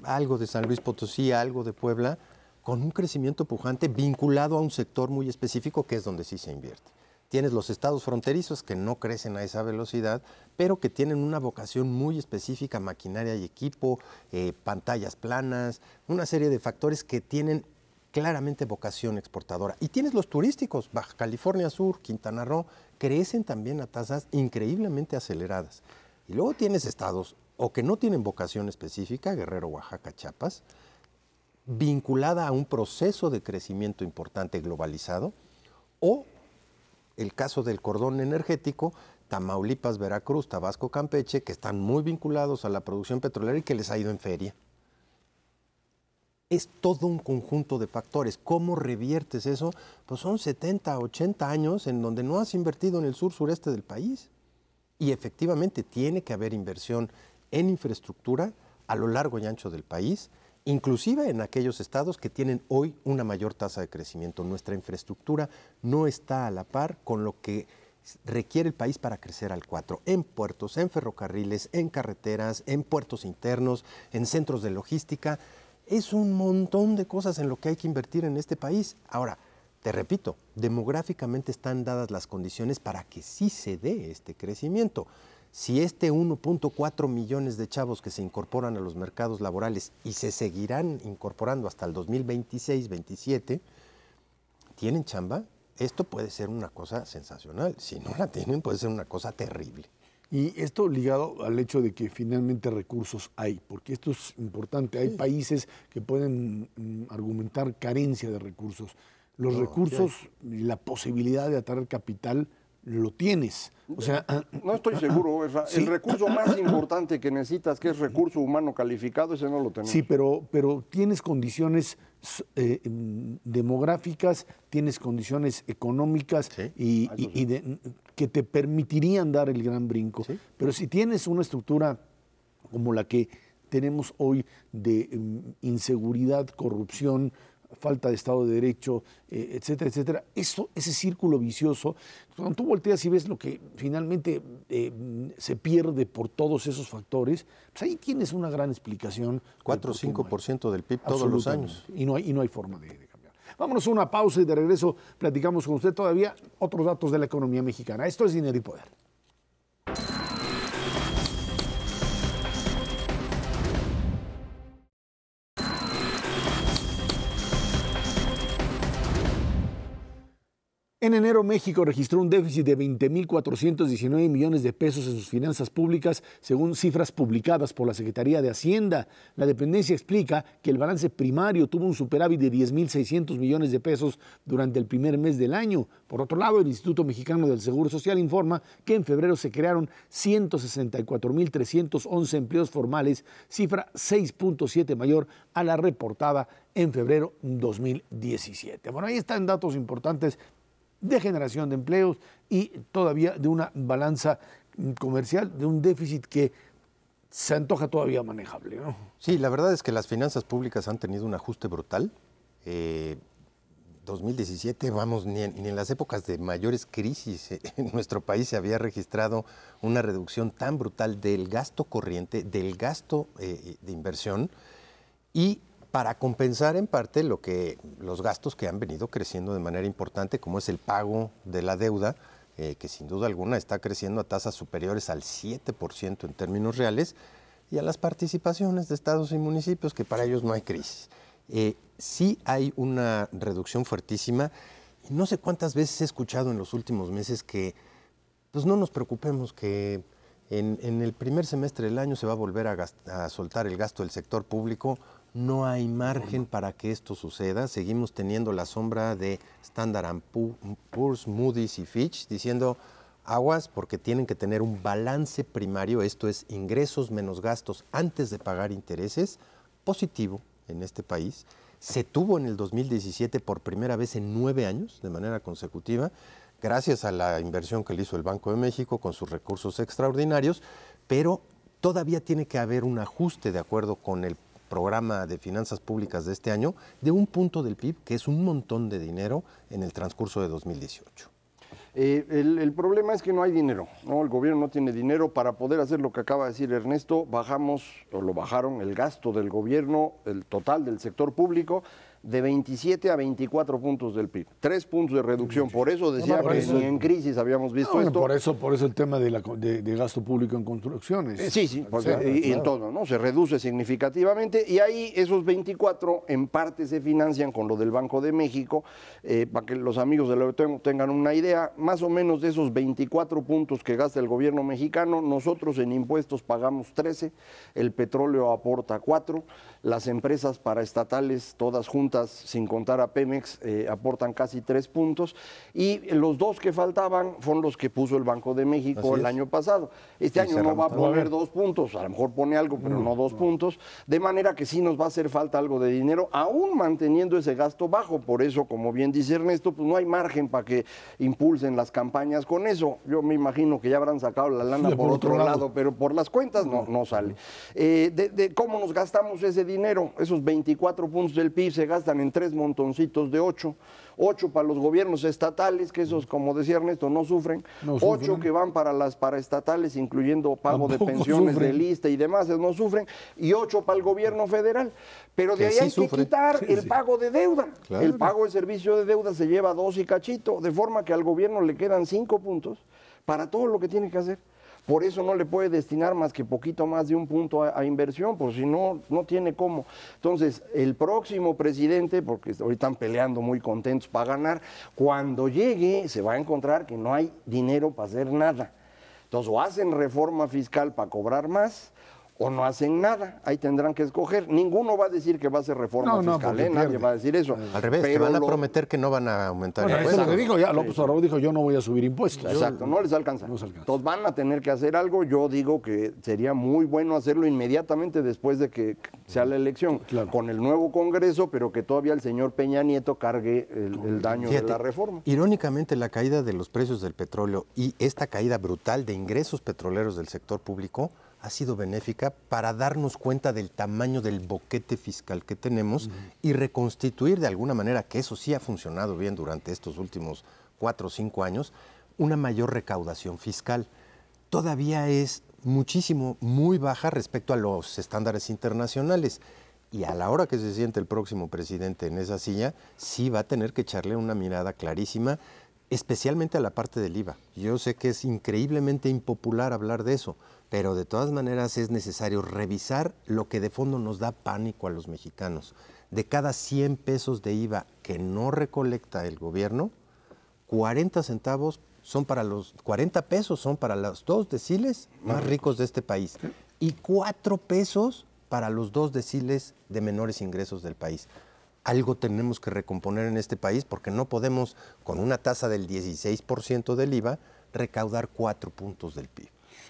algo de San Luis Potosí, algo de Puebla, con un crecimiento pujante vinculado a un sector muy específico que es donde sí se invierte. Tienes los estados fronterizos que no crecen a esa velocidad, pero que tienen una vocación muy específica, maquinaria y equipo, pantallas planas, una serie de factores que tienen claramente vocación exportadora. Y tienes los turísticos, Baja California Sur, Quintana Roo, crecen también a tasas increíblemente aceleradas. Y luego tienes estados o que no tienen vocación específica, Guerrero, Oaxaca, Chiapas, vinculada a un proceso de crecimiento importante globalizado, o el caso del cordón energético, Tamaulipas, Veracruz, Tabasco, Campeche, que están muy vinculados a la producción petrolera y que les ha ido en feria. Es todo un conjunto de factores. ¿Cómo reviertes eso? Pues son 70, 80 años en donde no has invertido en el sur-sureste del país. Y efectivamente tiene que haber inversión en infraestructura a lo largo y ancho del país, inclusive en aquellos estados que tienen hoy una mayor tasa de crecimiento. Nuestra infraestructura no está a la par con lo que requiere el país para crecer al 4, en puertos, en ferrocarriles, en carreteras, en puertos internos, en centros de logística. Es un montón de cosas en lo que hay que invertir en este país. Ahora, te repito, demográficamente están dadas las condiciones para que sí se dé este crecimiento. Si 1.4 millones de chavos que se incorporan a los mercados laborales y se seguirán incorporando hasta el 2026-27, tienen chamba, esto puede ser una cosa sensacional. Si no la tienen, puede ser una cosa terrible. Y esto ligado al hecho de que finalmente recursos hay, porque esto es importante. Hay países que pueden argumentar carencia de recursos. Los recursos y la posibilidad de atraer capital lo tienes. O sea, no estoy seguro, Esra. Sí. El recurso más importante que necesitas, que es recurso humano calificado, ese no lo tenemos. Sí, pero tienes condiciones demográficas, tienes condiciones económicas Sí. que te permitirían dar el gran brinco. Sí. Pero si tienes una estructura como la que tenemos hoy de inseguridad, corrupción, falta de Estado de Derecho, etcétera, etcétera, ese círculo vicioso, cuando tú volteas y ves lo que finalmente se pierde por todos esos factores, pues ahí tienes una gran explicación. 4 o 5% del PIB todos los años. Y no hay forma de cambiar. Vámonos a una pausa y de regreso platicamos con usted todavía otros datos de la economía mexicana. Esto es Dinero y Poder. En enero, México registró un déficit de 20.419 millones de pesos en sus finanzas públicas, según cifras publicadas por la Secretaría de Hacienda. La dependencia explica que el balance primario tuvo un superávit de 10.600 millones de pesos durante el primer mes del año. Por otro lado, el Instituto Mexicano del Seguro Social informa que en febrero se crearon 164.311 empleos formales, cifra 6.7 mayor a la reportada en febrero 2017. Bueno, ahí están datos importantes de generación de empleos y todavía de una balanza comercial, de un déficit que se antoja todavía manejable, ¿no? Sí, la verdad es que las finanzas públicas han tenido un ajuste brutal. 2017, vamos, ni en las épocas de mayores crisis en nuestro país se había registrado una reducción tan brutal del gasto corriente, del gasto de inversión, y para compensar en parte los gastos que han venido creciendo de manera importante, como es el pago de la deuda, que sin duda alguna está creciendo a tasas superiores al 7% en términos reales, y a las participaciones de estados y municipios, que para ellos no hay crisis. Sí hay una reducción fuertísima, y no sé cuántas veces he escuchado en los últimos meses que pues no nos preocupemos, que en el primer semestre del año se va a volver a soltar el gasto del sector público. No hay margen para que esto suceda. Seguimos teniendo la sombra de Standard & Poor's, Moody's y Fitch diciendo aguas porque tienen que tener un balance primario, esto es ingresos menos gastos antes de pagar intereses, positivo en este país. Se tuvo en el 2017 por primera vez en 9 años de manera consecutiva, gracias a la inversión que le hizo el Banco de México con sus recursos extraordinarios, pero todavía tiene que haber un ajuste de acuerdo con el programa de finanzas públicas de este año de un punto del PIB, que es un montón de dinero en el transcurso de 2018. El problema es que no hay dinero, ¿no? El gobierno no tiene dinero para poder hacer lo que acaba de decir Ernesto. Bajaron el gasto del gobierno, el total del sector público, de 27 a 24 puntos del PIB. 3 puntos de reducción. Por eso decía que ni en crisis habíamos visto esto. Por eso el tema de gasto público en construcciones. Sí, y en todo, ¿no? Se reduce significativamente y ahí esos 24 en parte se financian con lo del Banco de México. Para que los amigos de la OTM tengan una idea, más o menos de esos 24 puntos que gasta el gobierno mexicano, nosotros en impuestos pagamos 13, el petróleo aporta 4, las empresas paraestatales todas juntas, sin contar a Pemex, aportan casi 3 puntos, y los 2 que faltaban fueron los que puso el Banco de México el año pasado. Este año no va a poner 2 puntos, a lo mejor pone algo, pero no 2 puntos, de manera que sí nos va a hacer falta algo de dinero, aún manteniendo ese gasto bajo. Por eso, como bien dice Ernesto, pues no hay margen para que impulsen las campañas con eso. Yo me imagino que ya habrán sacado la lana por otro lado, pero por las cuentas no sale. De cómo nos gastamos ese dinero, esos 24 puntos del PIB se gastan en 3 montoncitos de 8 para los gobiernos estatales, que esos, como decía Ernesto, no sufren, 8 que van para las paraestatales, incluyendo pago de pensiones de lista y demás, no sufren, y 8 para el gobierno federal. Pero de ahí hay que quitar el pago de deuda. Claro. El pago de servicio de deuda se lleva 2 y cachito, de forma que al gobierno le quedan 5 puntos para todo lo que tiene que hacer. Por eso no le puede destinar más que poquito más de 1 punto a inversión, por si no tiene cómo. Entonces, el próximo presidente, porque ahorita están peleando muy contentos para ganar, cuando llegue se va a encontrar que no hay dinero para hacer nada. Entonces, o hacen reforma fiscal para cobrar más, o no hacen nada. Ahí tendrán que escoger. Ninguno va a decir que va a hacer reforma fiscal, nadie va a decir eso. Al revés, te van a prometer que no van a aumentar impuestos. Eso es lo que dijo ya. López Obrador dijo, yo no voy a subir impuestos. Exacto, no les alcanza. Entonces van a tener que hacer algo. Yo digo que sería muy bueno hacerlo inmediatamente después de que sea la elección, con el nuevo Congreso, pero que todavía el señor Peña Nieto cargue el daño de la reforma. Irónicamente, la caída de los precios del petróleo y esta caída brutal de ingresos petroleros del sector público ha sido benéfica para darnos cuenta del tamaño del boquete fiscal que tenemos y reconstituir de alguna manera, que eso sí ha funcionado bien durante estos últimos 4 o 5 años, una mayor recaudación fiscal. Todavía es muchísimo, muy baja respecto a los estándares internacionales. Y a la hora que se siente el próximo presidente en esa silla, sí va a tener que echarle una mirada clarísima, especialmente a la parte del IVA. Yo sé que es increíblemente impopular hablar de eso, pero de todas maneras es necesario revisar lo que de fondo nos da pánico a los mexicanos. De cada 100 pesos de IVA que no recolecta el gobierno, 40 centavos son para los 40 pesos son para los 2 deciles más ricos de este país y 4 pesos para los 2 deciles de menores ingresos del país. Algo tenemos que recomponer en este país porque no podemos, con una tasa del 16% del IVA, recaudar 4 puntos del PIB.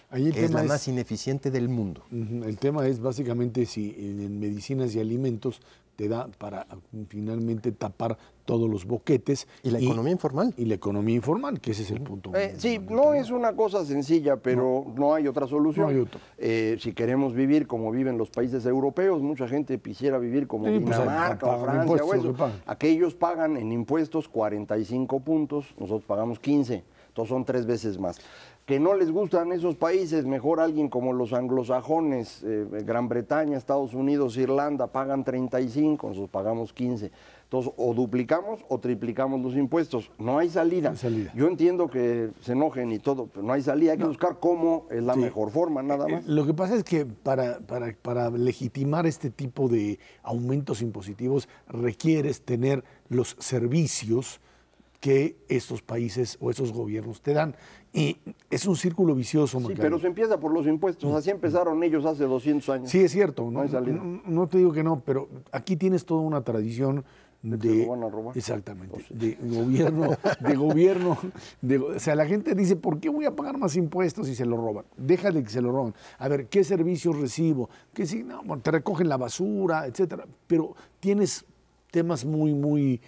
Ahí es la más ineficiente del mundo. El tema es básicamente si en medicinas y alimentos te da para finalmente tapar todos los boquetes. Y la economía informal. Y la economía informal, que ese es el punto. Sí, no es una cosa sencilla, pero no hay otra solución. No hay otra. Si queremos vivir como viven los países europeos, mucha gente quisiera vivir como Dinamarca o Francia o eso. Aquellos pagan en impuestos 45 puntos, nosotros pagamos 15, entonces son 3 veces más. Que no les gustan esos países, mejor alguien como los anglosajones, Gran Bretaña, Estados Unidos, Irlanda, pagan 35, nosotros pagamos 15. Entonces, o duplicamos o triplicamos los impuestos. No hay salida. Yo entiendo que se enojen y todo, pero no hay salida. Hay que buscar cómo es la mejor forma, nada más. Lo que pasa es que para legitimar este tipo de aumentos impositivos requieres tener los servicios que estos países o esos gobiernos te dan. Y es un círculo vicioso, Macario. Sí, pero se empieza por los impuestos. Así empezaron ellos hace 200 años. Sí, es cierto. No te digo que no, pero aquí tienes toda una tradición de... Se van a robar. Exactamente. De gobierno. O sea, la gente dice, ¿por qué voy a pagar más impuestos si se lo roban? Déjale que se lo roban. A ver, ¿qué servicios recibo? Que si no, bueno, te recogen la basura, etcétera. Pero tienes temas muy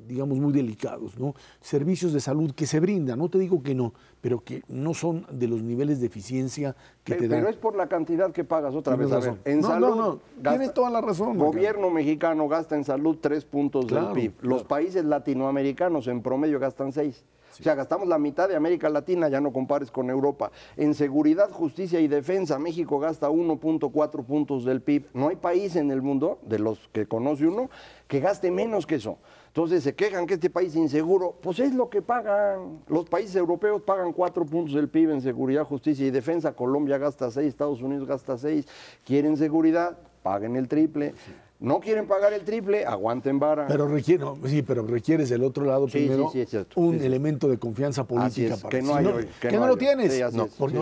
digamos, muy delicados, ¿no? Servicios de salud que se brindan, no te digo que no, pero que no son de los niveles de eficiencia que te dan. Pero es por la cantidad que pagas otra vez. A ver, en salud, tienes toda la razón. Gobierno mexicano gasta en salud 3 puntos del PIB. Los países latinoamericanos en promedio gastan 6. O sea, gastamos la mitad de América Latina, ya no compares con Europa. En seguridad, justicia y defensa, México gasta 1.4 puntos del PIB. No hay país en el mundo, de los que conoce uno, que gaste menos que eso. Entonces se quejan que este país es inseguro. Pues es lo que pagan. Los países europeos pagan 4 puntos del PIB en seguridad, justicia y defensa. Colombia gasta 6, Estados Unidos gasta 6. Quieren seguridad, paguen el triple. Sí. No quieren pagar el triple, aguanten vara. Pero requieres del otro lado primero un elemento de confianza política. Para que no hay hoy. Que no lo tienes. Y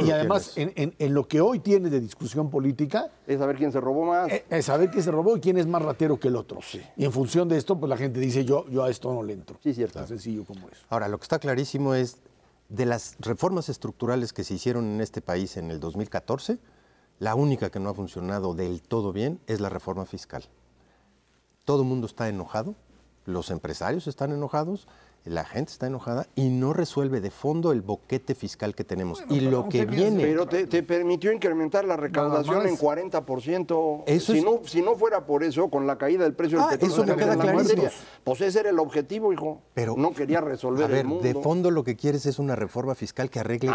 además, en lo que hoy tienes de discusión política... Es saber quién se robó más. Es saber quién se robó y quién es más ratero que el otro. Sí. Y en función de esto, pues la gente dice, yo a esto no le entro. Sí, cierto. Tan sencillo como eso. Ahora, lo que está clarísimo es, de las reformas estructurales que se hicieron en este país en el 2014, la única que no ha funcionado del todo bien es la reforma fiscal. Todo el mundo está enojado, los empresarios están enojados, la gente está enojada y no resuelve de fondo el boquete fiscal que tenemos. Bueno, y lo que viene... Pero te permitió incrementar la recaudación en 40%. Eso si no fuera por eso, con la caída del precio del petróleo... Eso me queda clarísimo. Pues ese era el objetivo, hijo. Pero no quería resolver el mundo. De fondo lo que quieres es una reforma fiscal que arregle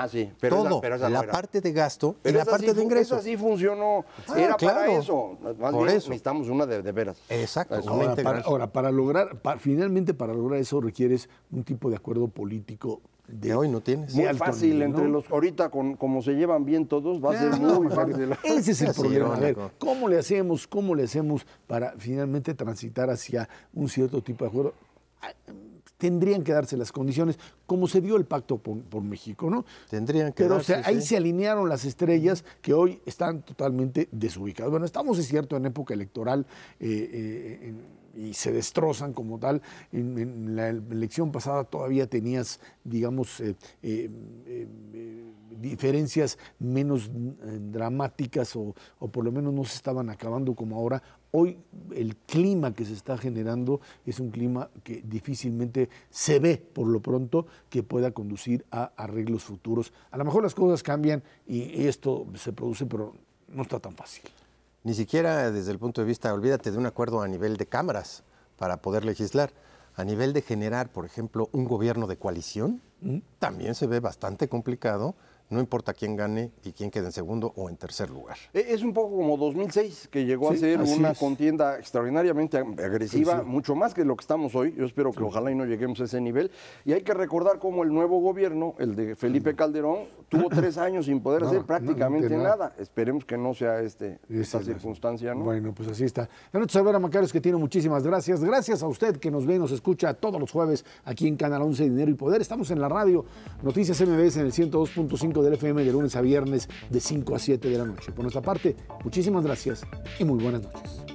todo, la parte de gasto y la parte de ingresos. Esa sí funcionó. Era para eso. Más bien necesitamos una de veras. Exacto. Para lograr eso requieres un tipo de acuerdo político que hoy no tienes. Muy fácil nivel, entre los... Ahorita, como se llevan bien todos, va a ser muy fácil. Ese es el problema. A ver, ¿cómo le hacemos para finalmente transitar hacia un cierto tipo de acuerdo? tendrían que darse las condiciones, como se dio el pacto por México, ¿no? Tendrían que Pero darse, ahí sí. se alinearon las estrellas que hoy están totalmente desubicadas. Bueno, estamos, es cierto, en época electoral y se destrozan como tal. En la elección pasada todavía tenías, digamos, diferencias menos dramáticas o por lo menos no se estaban acabando como ahora. Hoy el clima que se está generando es un clima que difícilmente se ve por lo pronto que pueda conducir a arreglos futuros. A lo mejor las cosas cambian y esto se produce, pero no está tan fácil. Ni siquiera desde el punto de vista, olvídate de un acuerdo a nivel de cámaras para poder legislar. A nivel de generar, por ejemplo, un gobierno de coalición, también se ve bastante complicado. No importa quién gane y quién quede en segundo o en tercer lugar. Es un poco como 2006, que llegó Sí, a ser así una es. contienda extraordinariamente agresiva, Sí. mucho más que lo que estamos hoy. Yo espero que ojalá y no lleguemos a ese nivel. Y hay que recordar cómo el nuevo gobierno, el de Felipe Calderón, tuvo 3 años sin poder hacer prácticamente nada. Esperemos que no sea esta circunstancia, ¿no? Bueno, pues así está. Ernesto Cervera Macarios, que tiene muchísimas gracias. Gracias a usted que nos ve y nos escucha todos los jueves aquí en Canal 11 Dinero y Poder. Estamos en la radio Noticias MBS en el 102.5 del FM de lunes a viernes de 5 a 7 de la noche. Por nuestra parte, muchísimas gracias y muy buenas noches.